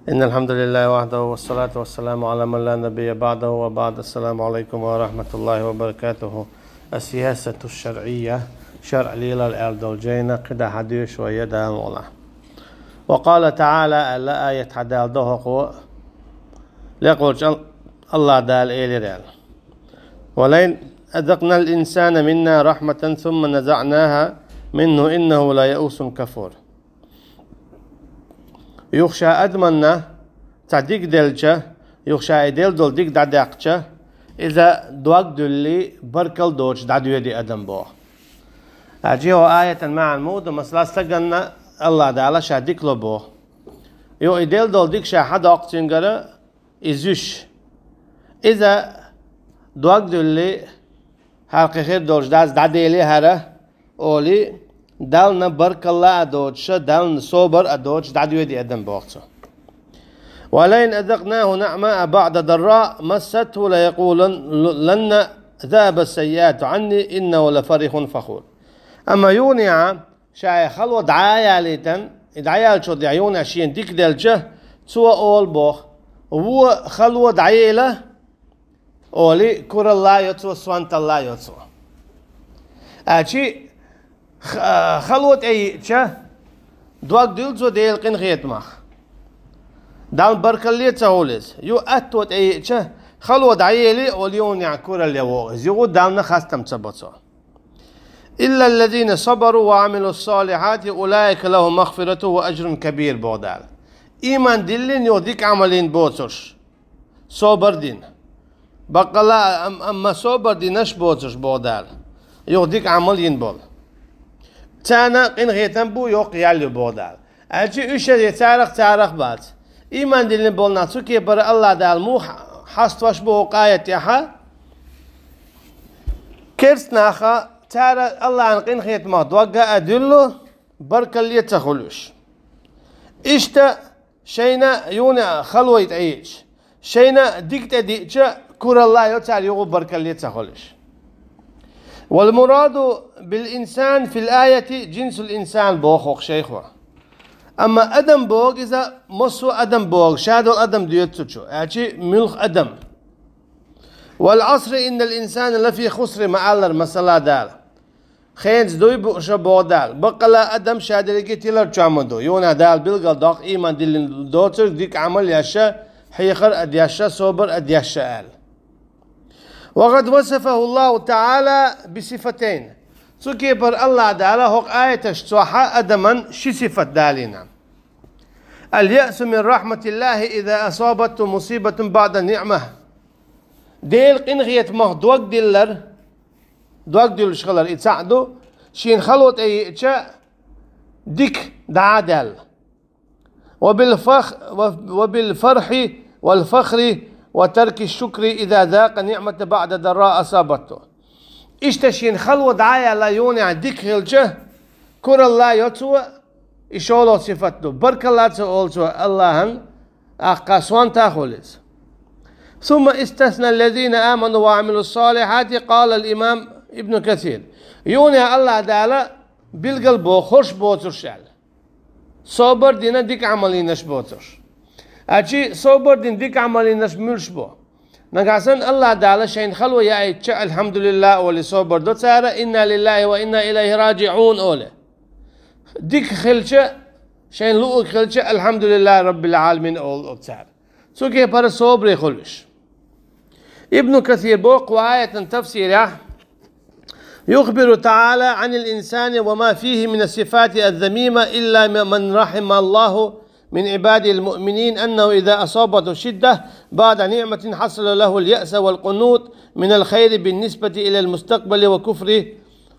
إن الحمد لله وحده والصلاة والسلام على من لا نبي بعده وبعد. السلام عليكم ورحمة الله وبركاته. السياسة الشرعية شرع ليلة الأردوجين قد حديث ويدا مولا. وقال تعالى ألا آية حدال دهقو ليقول الله دال إلي ريال ولئن أذقنا الإنسان منا رحمة ثم نزعناها منه إنه لا يئوس كفور. يخشى أدمنا تعديك دلجة يخشى دل دول ديك دعدقجة إذا دوق دلي بركل دوش دعدو يدي أدم بو أجيه آية مع المود ومثلا استقلنا الله دعلا شاديك له بو يو إدل دول ديك شاحد أقتنقر إزوش إذا دوق دلي حلقي خير دوش دعدي لي هره أولي دالنا برك الله أدوش دالنا صوبر أدوش دعدو يدي أدم بوقته. ولئن أذقناه نعماء بعد ضراء مسته ليقولن لن ذهب السيئات عني إنه لفرح فخور. أما يونيا شاي خلوة دعايا ليتن دعايا لشود يونيا شين ديك دلجه سوى أول بوخ وهو خلوة دعايا له أولي كور الله يتسوى سوانت الله يتسوى أشي خلوة أيشة دوق ديلزو ديل قن خيت مخ دال بركلية تهولز يو أتوت أيشة خلوة عيلي وليون يعكور اليوغز يقول دالنا خاستم تبطو إلا الذين صبروا وعملوا الصالحات أولئك لهم مغفرة وأجر كبير بودال إيمان دلين يوديك عملين بوتش صبر دين بقلا أما صبر دينش بوتش بودال يوديك عملين بول تانا قن غيتن بو يوق يالي بودال أجي أشد تاريخ بعد إيمان دلين بولنا تسوكي بر الله دال مو حستوش بو قاية يحا كرس ناخا تارى الله عن قن غيت ما دوقع أدلو برك اللي تخلوش إشتا شينا يونا خلوة يتعيش شينا ديكتا ديكتا كور الله يتعال يغو برك اللي تخلوش. والمراد بالإنسان في الآية جنس الإنسان بوخوخ شيخوا. أما أدم بوغ إذا مصو أدم بوغ شادو الأدم ديوتشو يعني ملخ أدم. والعصر إن الإنسان لفي خسر معلر مسلا دال خينز دوي بوشا بودال بقلا أدم شادريكي تيلر جامدو يونا دال بلغل دوق إيمان دلين دوتر ديك عمل ياشا حيخر أدياشا صوبر أدياشا آل. وقد وصفه الله تعالى بصفتين سكي بر الله تعالى هو آية اشتوحا أدما شي صفة دالينا اليأس من رحمة الله إذا أصابته مصيبة بعد نعمة ديل قنغية مه دوك ديل شغلر يتساعدوا شين خلوت أي إتشاء ديك دعادل وبالفرح والفخر وترك الشكر إذا ذاق نعمة بعد ضراء أصابته. إشتشين خلوة دعاية لا يونع ديك هلجه كور الله يتوى إشولو صفته برك الله تقولتوى اللهن أقاسوان تاخولز. ثم استثنى الذين آمنوا وعملوا الصالحات. قال الإمام ابن كثير يونع الله دالا بالقلب وخش بوتر شال صبر دينا ديك عملينش بوتر أجي صبر دين ديك عملينش ملش بو نقاسن الله دالا شين خلوة يا إيتشا الحمد لله ولي صبر دو تارا إنا لله وإنا إليه راجعون أولي ديك خلشة شين لؤك خلشة الحمد لله رب العالمين أول تارا سوكي بار صبر خلش. ابن كثير بوق وآية تفسيره يخبر تعالى عن الإنسان وما فيه من الصفات الذميمة إلا من رحم الله من عباده المؤمنين أنه إذا أصابته شدة بعد نعمة حصل له اليأس والقنوط من الخير بالنسبة إلى المستقبل وكفر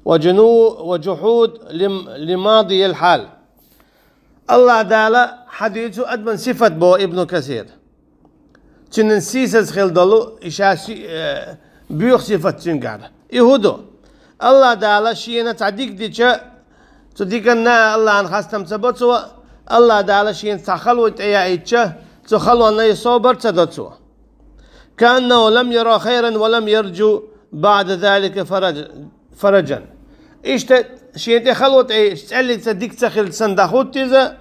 وجحود لماضي الحال. الله تعالى حديثه أدمن صفة بو ابن كثير تنسيس خيل دلو إشاسي بيوخ صفة تنقر يهودو الله تعالى شينا تعديك ديشا تديكنا الله عن خاستم تبطوا الله تعالى شين تخلوت ايتشا تخلو ان يصبر تدتسو كأنه لم يرى خيرا ولم يرجو بعد ذلك فرجا ايش شين تخلوت اي تسالي تديك تخل صندوق تيزا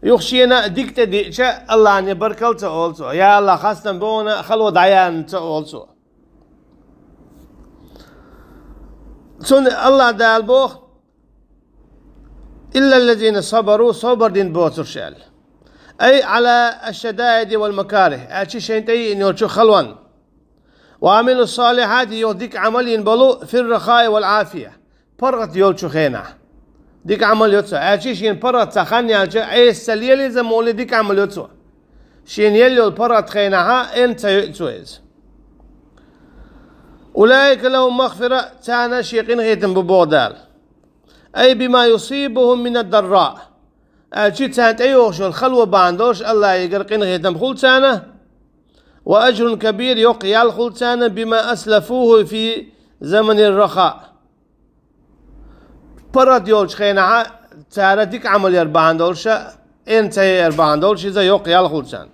يخشينا ديكت ديكشا الله أن يبركل تقولسو يا الله خاصة بونا خلو دعيان تقولسو سن الله دال بوخ إلا الذين صبروا صبر دين بوتر شال أي على الشدائد والمكاره أشي شيء تي إنه شو خلوان وعملوا الصالحات يوديك عمل ينبلو في الرخاء والعافية برغت يولشو خينا ديك عمل يوتسو أشي شين برغت سخاني أشي أي السليلي زمولي ديك عمل يوتسو شين يليو البرغت خيناها أنت يوتسويز أولئك لهم مغفرة تانا شيقين غيتن ببودال أي بما يصيبهم من الضراء أشي تانت أيوش الخلوة باندوش الله يقرقين غيتن بخول تانا وأجر كبير يقيا الخلتان بما أسلفوه في زمن الرخاء برد يولش خينا تارا ديك عمل يربان دولشا انت يربان دولش إذا يقيا الخلتان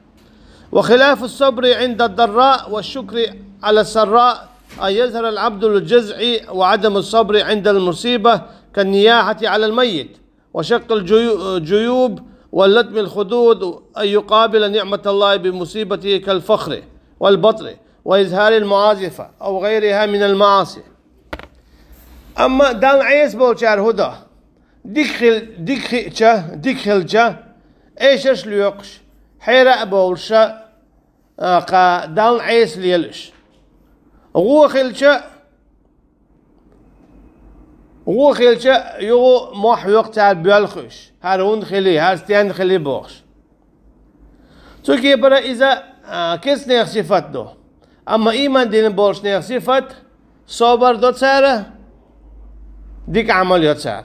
وخلاف الصبر عند الضراء والشكر على السراء أن يظهر العبد الجزع وعدم الصبر عند المصيبة كالنياحة على الميت وشق الجيوب واللتم الخدود أن يقابل نعمة الله بمصيبته كالفخر والبطر وإظهار المعازفة أو غيرها من المعاصي. أما دان عيس بولشار هدا ديخل جا إيشش ليقش حيرا بولشا قا دان عيس ليلش غوخلشا يو موح يقتل بيالخش هارون خلي هارستيان خلي بوخش توكي برا إذا كيس نيخ صفات دو أما إيمان دين بولش نيخ صفات صبر دو تسارة ديك عمل يتسار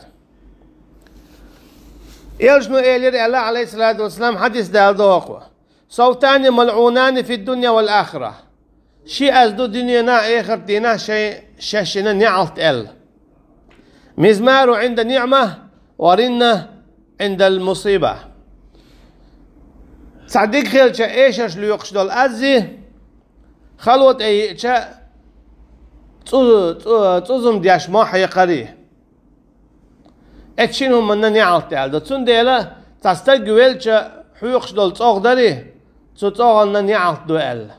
يلشنو إيلير الله عليه الصلاة والسلام حديث دال دو أقوى صوتان ملعونان في الدنيا والآخرة شيء أزدو دنيانا آخر دينا شيء شاشنا نعلت ال مزمار عند نعمة ورنة عند المصيبة صدق خيلشا ايشش ليقش دول أزي خلوت ايشا تزم دياش ما حيقري اتشينهم من نعلت ال تون ديلا تستقويلشا حيقش دول تغدري تغن نعلت دو ال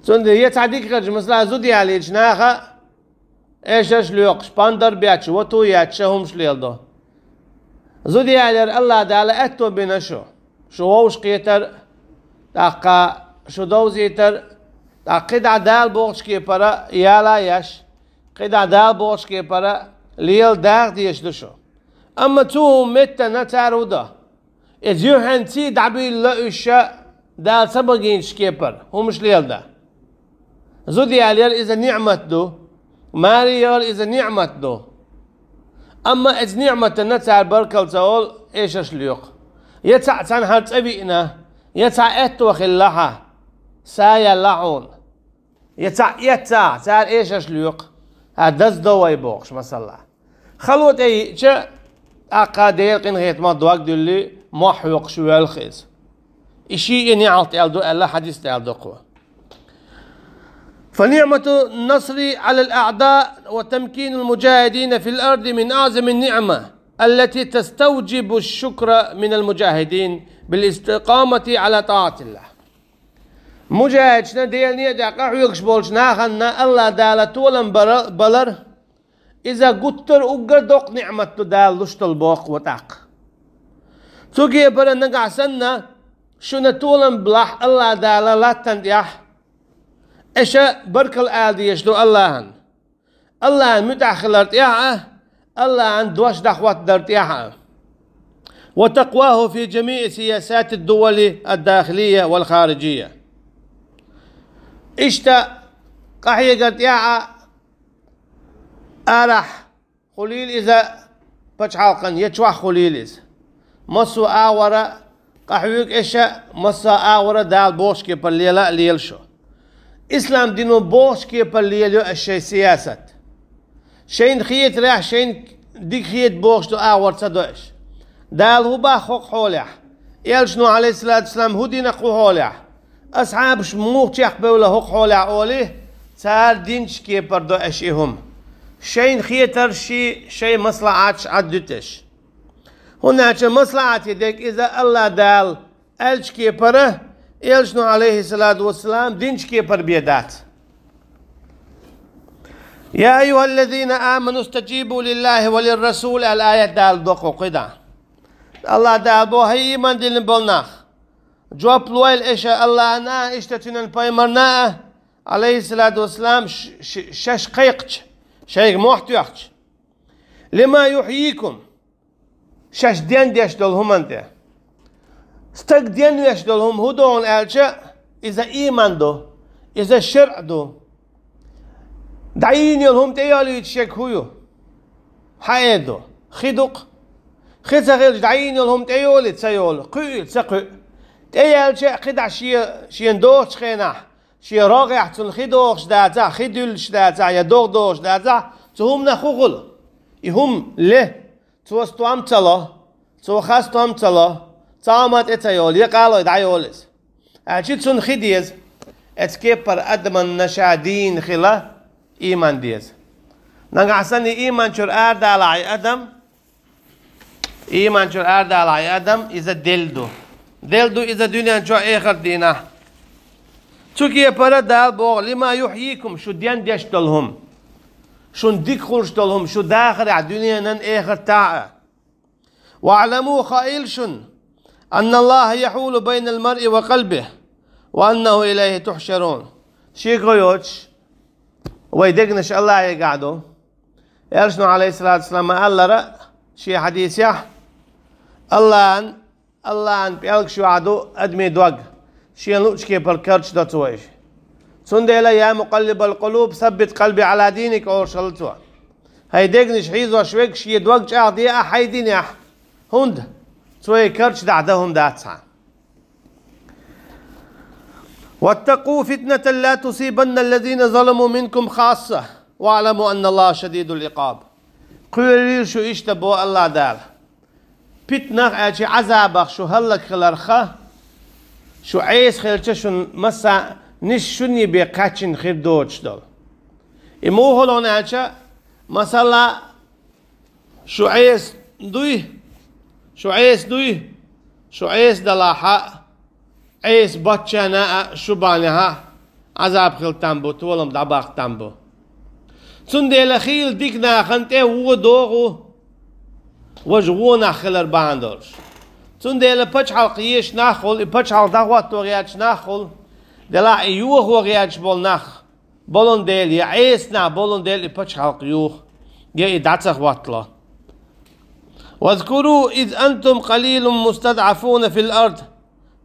تون دي يتصدق خيلشا مثلا زودي على جناخه ايش ليقش باندر بياتش وتو ياتشهم شليلدو زودي على الله دالا اتو بنا شو ووش قيتر تاقا شو دوزيتر تاقيد دال بوغش كي برا يالا ياش قيد دال بوغش كي برا ليل داغ ديش دشو اما تو متى نتارو دا ازيو هنتي دعبي لأشا دال سبقين شكيبر هم شليل دا زودي على اذا نعمت دو ماريال إذا نعمت دو أما إذا نعمة نتاع بركل تقول إيش ليق يتع تنهرت أبينا يتع إتوخ اللحى سايا لعون يتع تعال إيش ليق هذا دو يبوخش مثلا خلوت أي شيء أقادير قن غيت ما دواك دولي ما حيق شو الخيز إشي إني عالت ألدو ألا حديث ألدو قوة فنعمة النصر على الأعداء وتمكين المجاهدين في الأرض من أعظم النعمة التي تستوجب الشكر من المجاهدين بالاستقامة على طاعة الله. مجاهد شنا ديالني دقا حيوكش بولشنا خنا الله دالة طولن بلر إذا قتر أقر دوق نعمة دال لشتل بوق وتاق توكي برا نقع سنة شنا طولن بلاح الله دالة لا تنديح إيشا بركل آدي يشدو اللهن متأخر ارتياحه اللهن دوش دخوات درتياحه وتقواه في جميع سياسات الدول الداخلية والخارجية إشتا قحية قرتياحه آرح خليل إذا بجحالقن يتشوح خليل إذا مصو آورا قحيوك إيشا مصو آورا دال بوشكي بالليلة ليلشو إسلام دينو بوش كي بالليلو الشيء سياسة شين خيت راح شين ديك خيت بوش دو آور صدوش دال هو باخوك حولح يلشنو عليه الصلاة والسلام هو دينا قو حولح أصحاب شموخ تيخ بولا هوك حولح أوليه صار دينش كي بردو أشيهم شين خيتر شي مصلعاتش عدتش هناك مصلحة يدك إذا الله دال ألش كيبره إلشنو عليه الصلاة والسلام دينش كيبر بيدات. يا أيها الذين آمنوا استجيبوا لله وللرسول الآية دال دوقو قدا الله دال بو هي من دين بلناخ جواب لويل إيشا الله أنا إشتتنا بايمرنا عليه الصلاة والسلام شش قيقش شيء محتويقش لما يحييكم شش دين ديش دولهم أنت استق دين ديش دولهم هدون ألشا إذا إيمان دو إذا شرع دو دعين يلهم تيالي يتشك هيو حيدو خدق خزغل دعين يلهم تيالي تسيول قيل سقي تيال شيء قدع شيء ندوش خينح شيء راقع تون خدوش داتا خدولش داتا يا دوش داتا تهم نخوغل يهم له توستوام تلا تو خاستوام تلا تامات اتيال يقالو دعيولس أشي تون خديز اتكبر أدمن نشادين خلا إيمان ديز نعسني إيمان شر أرد على آدم إيمان شر أرد على آدم إذا دلدو إذا دنيا شو آخر دينا تكيه برا دال بوغ لما يحييكم شو ديان ديش دلهم شو نديك خرج دلهم شو داخل على الدنيا نن آخر تاعه واعلموا خائلشن أن الله يحول بين المرء وقلبه وأنه إليه تحشرون شيء غيوتش ويدقنش الله يقعدو يرشنو عليه الصلاة والسلام الله رأ شي حديث يح الله أن بيالك شو عدو أدمي دوق شي نلوش كي بالكرش دا تويش سنديلا يا مقلب القلوب ثبت قلبي على دينك أو شلتوا هاي دقنش حيزو شويك شي دوق شعدي حيدين يح هند توي كرش دعدهم داتسا واتقوا فتنة لا تصيبن الذين ظلموا منكم خاصة واعلموا أن الله شديد العقاب. قيل شو اشتبو الله دال فتنة أشي عذابك شو هلك خلرخة شو عيس خلرخة شو مسا نش شني بيقاتشن خير دوتش دول إمو هلون أشي مثلا شو عيس دلاحة عيس بچنا شبانها عذاب خل تامبو تولم دباق تامبو سندل خيل ديكنا خنته هو دوغو وجونا خلر باندورش سندل پچ حلقيش ناخل پچ حل دغوت توغياچ ناخل دلا يو هوغياچ بول ناخ بولون ديل يا عيس نا بولون ديل پچ حلق يو يا داتخ واتلا واذكروا إذ أنتم قليل مستضعفون في الأرض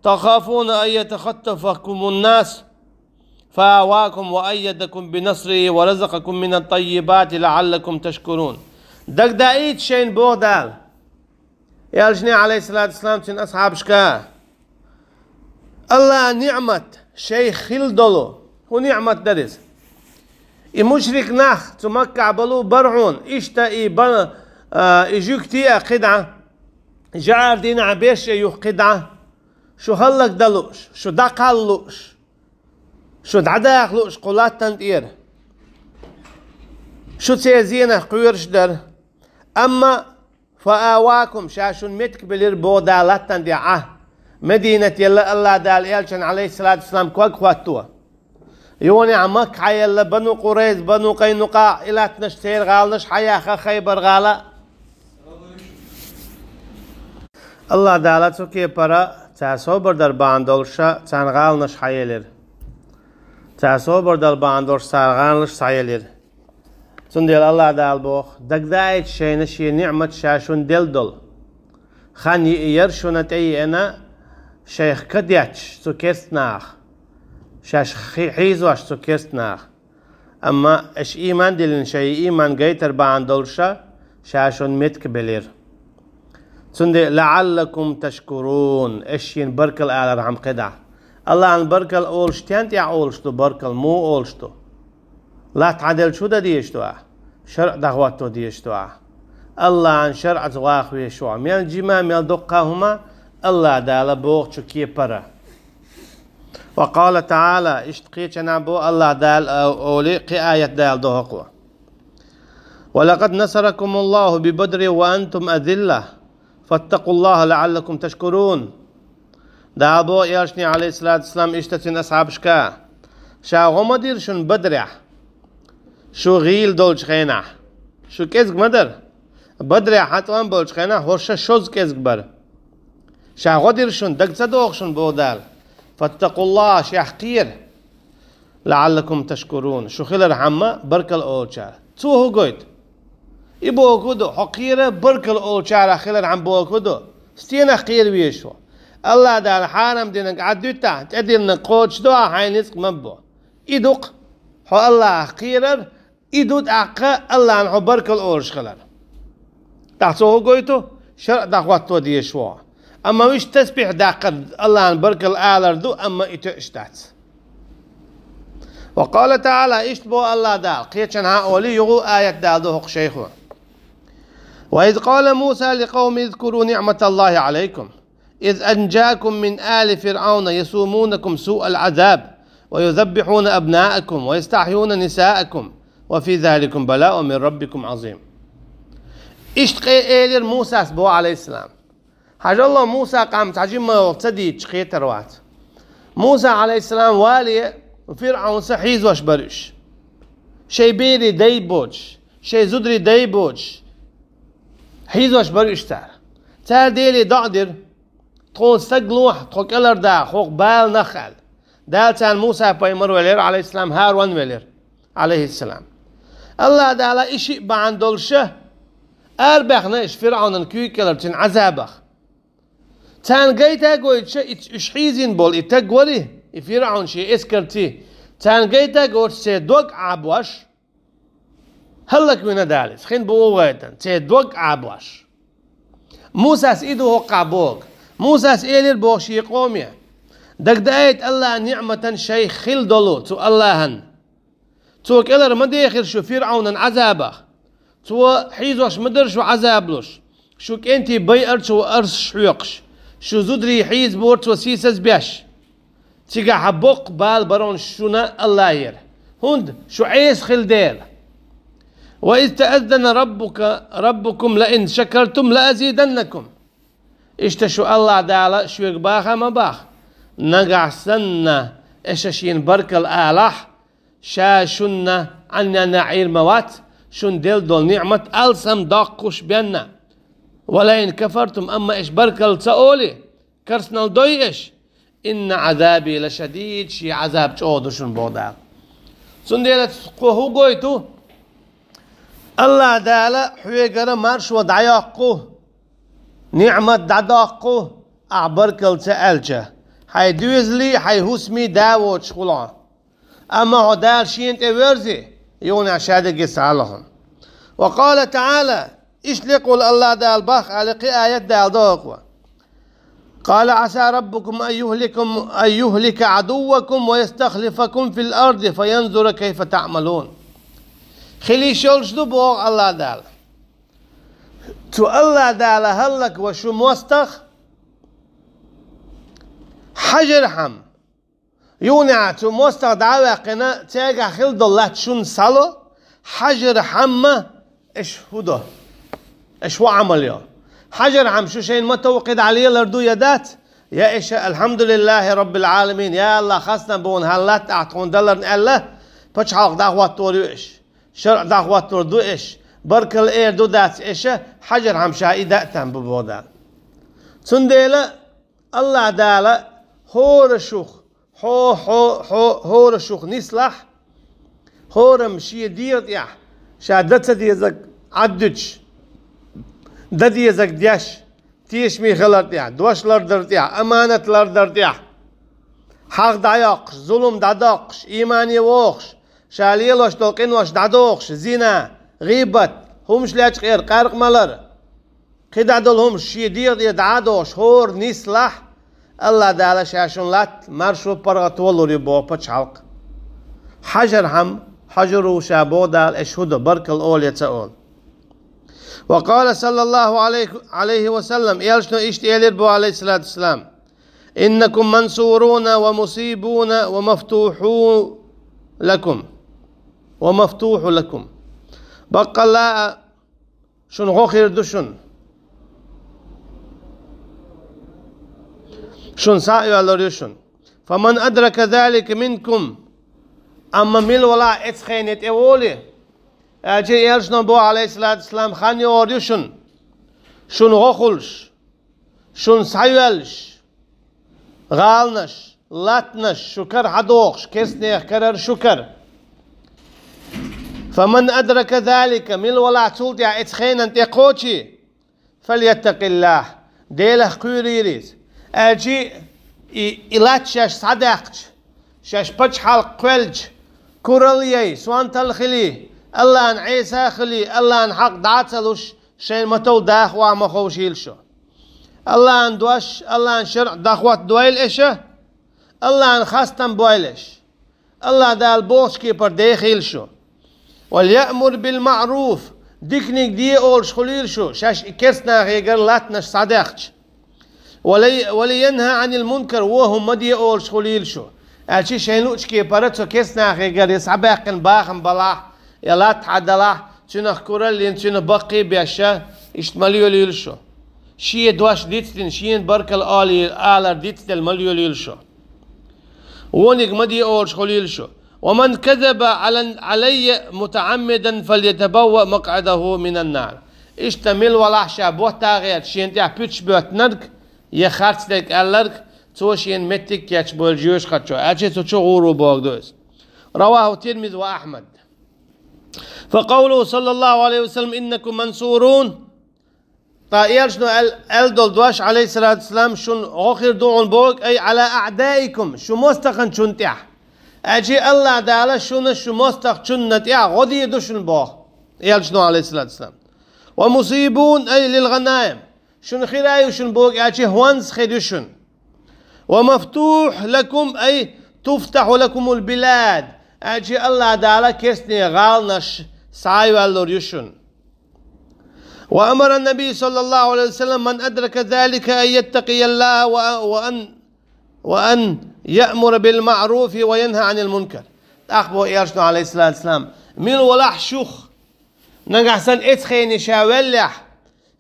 تخافون أن يتخطفكم الناس فآواكم وأيدكم بنصره ورزقكم من الطيبات لعلكم تشكرون دقدايت شين بودال يالجني عليه الصلاة والسلام سن أصحاب شكا الله نعمة شيء خل دلو هو نعمة درس المشرك ناخ تمكع بلو برعون اشتئي بنا اجوكتي قدعة جعل دين عبيش يوح قدعة شو هلك دلوش شو دقلوش شو دعداخلوش قولات تندير شو تسيزينه قويرش در أما فآواكم شاشون متك بلير بودالات تنديعه مدينة يلا الله دال إيالشان عليه الصلاة والسلام كوك خواتوا يوني عمك حيلا بنو قريز بنو قينقاع إلا تنشتير غالنش حياخا خيبر غالا الله دالتو كي برا تاسو بردر باندولشا تنغالنش حيلر تاسو بردر باندولش تنغالنش حيلر سنديل الله دال بوخ دقدايت شينشي نعمة شاشون دلدل خاني يرشون تي أنا شيخ كدياتش سكرت ناخ شاش حيزواش سكرت ناخ أما إش إيمان دلن شيء إيمان جيتر باندولشا شاشون متكبلير سندي لعلكم تشكرون إشين بركل على رحم قدع الله عن بركل أولش تانت يا أولشتو بركل مو أولشتو لا تعدل شو دا ديشتو شرع دغواتو ديشتو الله عن شرع زواخ ويشوع ميال جيما ميال دقاهما الله دالا بوغ شكي برا وقال تعالى اشتقيت نعبو الله دال أولي قي آية دال دوهقوا ولقد نصركم الله ببدر وأنتم أذلة فاتقوا الله لعلكم تشكرون. دابو ياشني عليه الصلاة والسلام اشتتن أصحاب شكا شا غمدير شن بدرع شو غيل دولش خينا شو كيزك مدر بدرع حتوان بولش خينا هورشا شوز كيزك بر شا غدير شن دق صدوق شن بودال فاتقوا الله شي حقير لعلكم تشكرون شو خيل رحمة بركل أولشار تو هو قويت إبو كودو حقيرة بركل أولشار خيل رحم بو كودو ستين حقير بيشو الله دال حارم دينك عدوتا تدين قوتش دو حينسك مبو إدوق حو الله حقيرر إدود أقا الله نحو بركل أولش خلال تحسو هو قويتو شرع داخواتو ديشوا أما ويش تسبيح داقر الله بركل آلر دو أما إتو اشتات. وقال تعالى اشتبو الله دال قيتشن هاولي يغو آية دال دو حق شيخو. وإذ قال موسى لقوم اذكروا نعمة الله عليكم إذ أنجاكم من آل فرعون يسومونكم سوء العذاب ويذبحون أبناءكم ويستحيون نساءكم وفي ذلكم بلاء من ربكم عظيم. اشتقي إلير موسى سبو عليه السلام حاجة الله موسى قام تعجيم ما وقتدي تشقي تروات موسى عليه السلام والي فرعون سحيز واش برش شي بيري داي بوج شي زدري داي بوج حيز واش برش تار ديلي دعدر تقول سقلوح تقول كلر دا خوق بال نخل دال تان موسى بايمر ولير عليه السلام هارون ولير عليه السلام الله دا على إشي بعن دولشه أربخناش فرعون كوي كلر تن عذابخ تان جيتا قويت شيء إشحيزين بول إتقوري فرعون شيء إسكرتي تان جيتا قويت سيدوق عبواش هلك من دالس خين بوغيتن سيدوق عبواش موسى سيدو هو قابوق موسى سئلر بوشي قوميا دق دايت الله نعمة شيء خل دولو تو اللهن تو كلر مديخر شو فرعون عذابه تو حيزوش مدر شو عذابلوش شو كنتي بيئر شو أرش حيقش شو زدري حيز بورت وسيسز بيش تيجا حبوق بال برون شونا الله ير هند شو عيس خل دير وإذ تأذن ربكم لئن شكرتم لأزيدنكم اشتشو الله دالا شو يقباخا ما باخ نقع سنة اششين برك الآلح شاشنا عنا نعير موات شن ديل دول نعمة ألسم داقوش بينا ولئن كفرتم أما إش برك التأولي كرسنا الدويش إن عذابي لشديد شي عذاب جودو شن بودال سن ديلت قوهو قويتو الله دالا حويقر مارش ودعياقو نعمة دعاقو أعبرك التألجة حي دوزلي حي هسمي داوش خلان أما هو دال شين تورزي يوني عشادة قص علىهم. وقال تعالى اشلقوا الله دال باخ على آيات دال دوقوا قال عسى ربكم أن يهلك عدوكم ويستخلفكم في الأرض فينظر كيف تعملون. خلي شولش دو بوغ الله دال تو الله دال هلك وشو موستخ حجر حم يونع تو موستخ دعوة قنا تيجا خلد الله تشون صلو حجر حمة ايش هدو ايش هو عمل يوم حجر حم شو شيء ما توقد عليه الأردو يدات يا ايش الحمد لله رب العالمين يا الله خاصنا بون هلات اعطون دلر الله بتش حلق دعوات توريو ايش شرع دعوات تردو ايش بركل اير دو دات ايش حجر حم شاي داتن ببودان سنديلا الله دالا هور شوخ هور شوخ نسلح هور مشي دير يا شادت ديزك عدج دديزك دياش تيش مي غلط يا دوش لردرت يا امانه لردرت يا حق دايقش ظلم دادقش ايماني ووخش شاليلوش توقين دادوخش زنا غيبت همش لاش غير قارق مالر قد عدلهم شي دير يدعادوش هور نسلح الله دالا شاشون لات مرشو برغتولوري بو بچ حلق حجر هم حجر شابو دال اشهد برك الأول يتسأل. وقال صلى الله عليه وسلم يلشنو اشت يلير بو عليه الصلاة والسلام إنكم منصورون ومصيبون ومفتوح لكم بقى لا شن غوخير دشن شون سايو يشون فمن أدرك ذلك منكم أما مل ولا اتخينت اولي اجي يلشنا بو عليه الصلاة والسلام خاني يشون شون غخلش شون سايوالش غالنش لاتنش شكر حدوخش كسنيخ كرر شكر فمن أدرك ذلك مل ولا تولد اتخينت اقوتي فليتق الله ديله قيريريز اجي إلات شاش صدقش شاش بچ حلق قلج كورليي سوان تلخلي الله ان عيسى خلي الله ان حق دعتلوش شين متو داخوا مخوشيلشو الله ان دوش الله ان شرع داخوات دويل إشه الله ان خاستم بويلش الله دال بوشكي پر ديخيلشو وليأمر بالمعروف ديكنيك دي اولش خليلشو شاش كسنا غير لاتنش صدقش ولينهى عن المنكر وهم مدي اولش خليلشو الشي شينوش كي برتو كسنا غير يسعبقن باخن بلا يلات عدلا تنخ كورلين تنخ بقي بيشا اشتماليو ليلشو شي دواش ديتتن شين بركل آلر ديتتل مليو ليلشو ونك مدي اولش خليلشو ومن كذب علي متعمدا فليتبوأ مقعده من النار اشتمل ولا شابوه تاغير شين تاع بيتش بوت نرك يخارج لك ألرك توشين متك ياتش بولجيوش خاتشو أجي توشو غورو بوغدوز رواه الترمذي وأحمد فقوله صلى الله عليه وسلم إنكم منصورون طائر شنو الدول دوش عليه الصلاة والسلام شن آخر دعون بوغ أي على أعدائكم شو مستخن شن تيح أجي الله دالا شو مستخ شن نتيح غدي دوشن بوغ يال شنو عليه الصلاة والسلام ومصيبون أي للغنائم شن خيراي شن بوغ أجي هوانز خيدوشن ومفتوح لكم أي تفتح لكم البلاد أجي الله دالا كسني غالنش سايو اللوريوشن وأمر النبي صلى الله عليه وسلم من أدرك ذلك أن يتقي الله وأن يأمر بالمعروف وينهى عن المنكر أخبو إيرشنو عليه الصلاة والسلام ميل ولح شوخ نقحسن اتخيني شاولح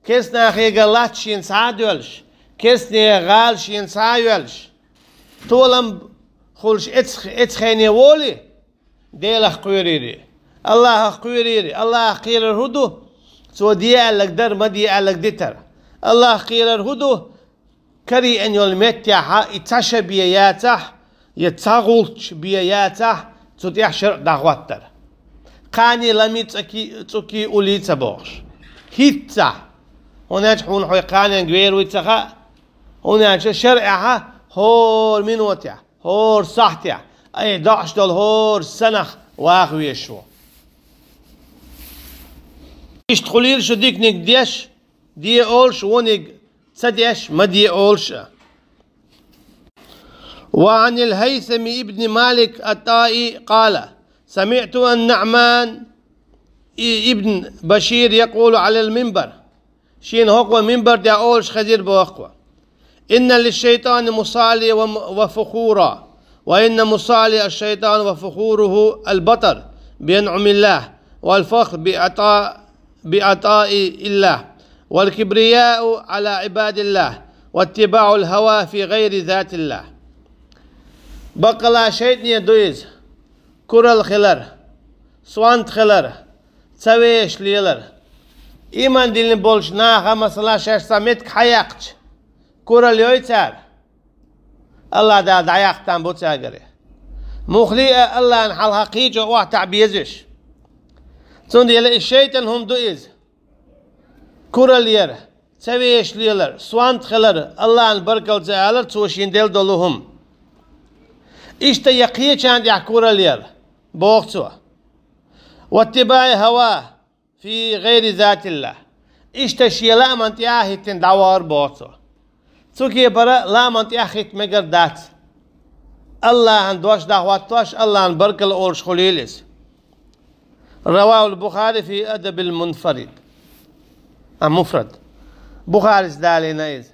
كسنا أخي قلاتش ينسعادولش كسني غالش ينسعايولش طولم خلش اتخيني وولي ديلخ قويريري الله قويريري الله قير الهدو سو ديالك در ما ديالك دتر الله قير الهدو كري أن يلمتها يتشا بياته يتغلش بياته تديح شرع دعوتر قاني لمي تكي أولي تبوش هيتا هناك حون حوي قاني غير ويتخا هناك شرعها هور منوتها هور صحتها أي دعش دول هور سنخ واغوي شو اشتغلير شو ديك نك ديش دي أولش ونك تديش ما دي أولش وعن الهيثم ابن مالك الطائي قال سمعت النعمان ابن بشير يقول على المنبر شين هو منبر دي أولش خزير بوقوة إن للشيطان مصالي وفخورا وإن مصالي الشيطان وفخوره البطر بأنعم الله والفخر بعطاء الله والكبرياء على عباد الله واتباع الهوى في غير ذات الله بقلا شيطني دويز كرل خلر سوانت خلر تسويش ليلر إيمان دلن بولش ناخا مثلا شاش سامتك حياقش كرل يويتار الله دا دعياقتان بوتاقري مخليئة الله انحال حقيقة واحتع بيزش تندي الشيطان هم دويز كرل ير تسويش ليلر سوانت خلر الله البركة تعالى توشين دل دلهم إشتا يقيه كان دع كرل ير بوقتوا واتباع هواه في غير ذات الله إشتا شي لا منتياه تندعوار بوقتوا سوكي برا لا منتياه مقر دات الله عن دوش دعواتوش الله عن بركة الأولش خليلس رواه البخاري في أدب المنفرد مفرد بخاري دالي نايز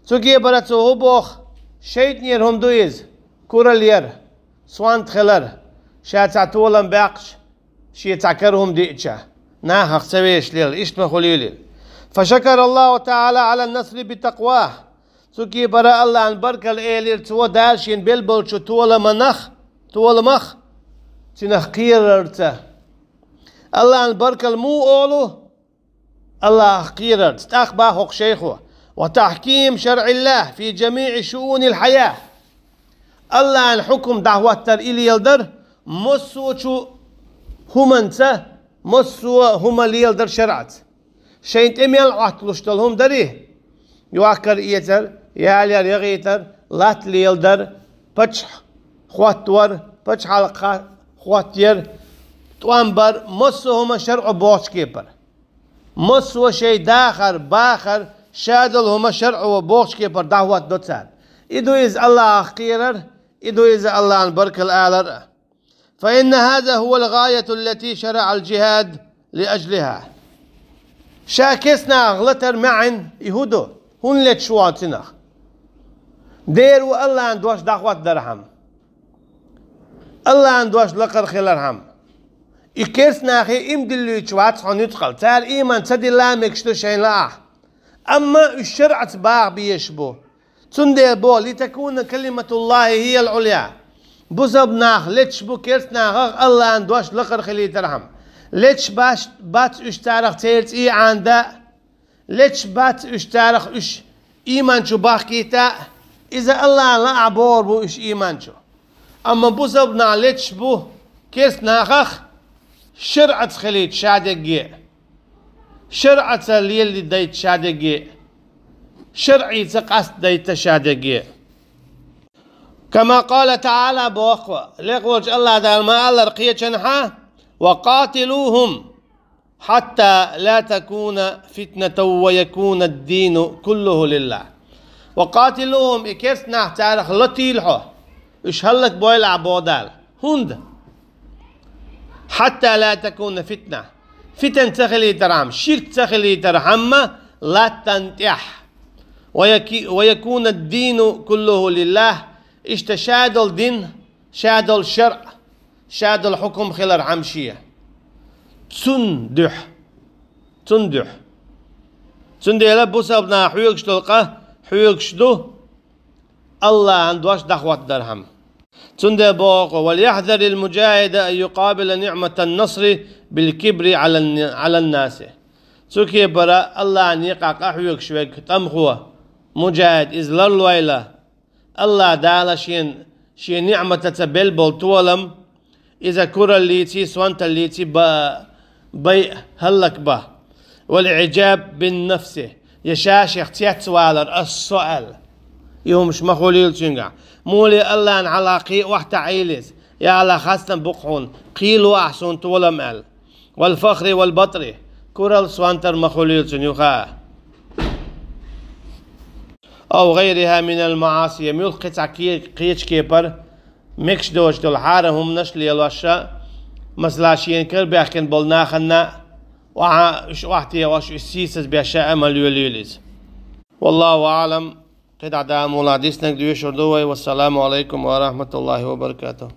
سوكي برا تو بوخ شيطنير هم دويز كورل ير سوانت خلر شاتا تولن باقش شي تعكرهم ديتشا ناها سويش ليل اشتما خليلي فشكر الله تعالى على النصر بتقواه سوكي برا الله عن بركة الإيلير تو دالشين بلبل شو طول مخ تنخ قيررته الله عن بركة المو أولو الله قيررت تأخبا حق شيخه وتحكيم شرع الله في جميع شؤون الحياة الله عن حكم دعوة تر إلي يلدر مسو شو همنسه مسو هما اللي يلدر شرعت شين تميل عطلوشتلهم دريه يوكر إيتر يالير يغيتر لات اللي يلدر بچ خواتور بچ حلقة خواتير توانبر مسو هما شرع بوش كيبر مسو شي داخر باخر شادل هما شرع وبوش كيبر دعوة دوتسان إدو إز الله أخيرر إدو إز الله عن برك الآلر فإن هذا هو الغاية التي شرع الجهاد لأجلها شاكسنا غلطر معن يهودو هون لتشواتنا ديرو الله عن دوش دعوة درهم الله عن دوش لقر خلرهم إكسنا أخي إمدلو يتشوات حنيتقل تار إيمان تدي لا مكشتو شين لا أما الشرع باغ بيشبو تندير بو لتكون كلمة الله هي العليا بوزبناخ لتش بو كيرسناخ الله عن دوش لقر خلي ترهم لتش باش بات اشتارخ تيرت اي عندا لتش بات اشتارخ اش ايمان شو باخيتا اذا الله لا عبور بو اش ايمان شو اما بوزبنا لتش بو كيرسناخ شرعت خليت شادقي شرعت اللي ديت شادقي شرعي تقصد ديت شادقي كما قال تعالى بوقوة ليقوج الله دار ما الله رقية شنحا وقاتلوهم حتى لا تكون فتنة ويكون الدين كله لله وقاتلوهم إكسنا تاريخ لطيلحو إش هلك بويل عبودال هند حتى لا تكون فتنة فتن تخلي ترحم شرك تخلي ترحم لا تنتح ويكون الدين كله لله اشتشادل دين شادل شرع شادل حكم خلال عمشية تندح لبوس ابنا حيوكش تلقى حيوكش دو الله عندوش دخوة درهم تندى بوق وليحذر المجاهد أن يقابل نعمة النصر بالكبر على الناس سوكي برا الله عن يقع حيوكش ويك تمخوه مجاهد إزلر الويلة الله دالا شين نعمة تتبل بولتولم إذا كرة اللي تي سوانت اللي تي بي هلك به والإعجاب بالنفس يشاش اختيات سوالر السؤال يومش مخوليل تشنقع مولي الله عن علاقي وحتى عيلس يا على خاصة بقحون قيلوا أحسن تولم ال والفخر والبطر كرة سوانتر مخوليل تشنقع أو غيرها من المعاصي يميل قطع قيتش كيبر مكش دوش دول حارهم نشل يلوشا مسلاشين كر بيحكن بولناخنا وحتي واش السيسس بيشاء مليوليليز والله أعلم قد عدا مولاديسنا دويش والسلام عليكم ورحمة الله وبركاته.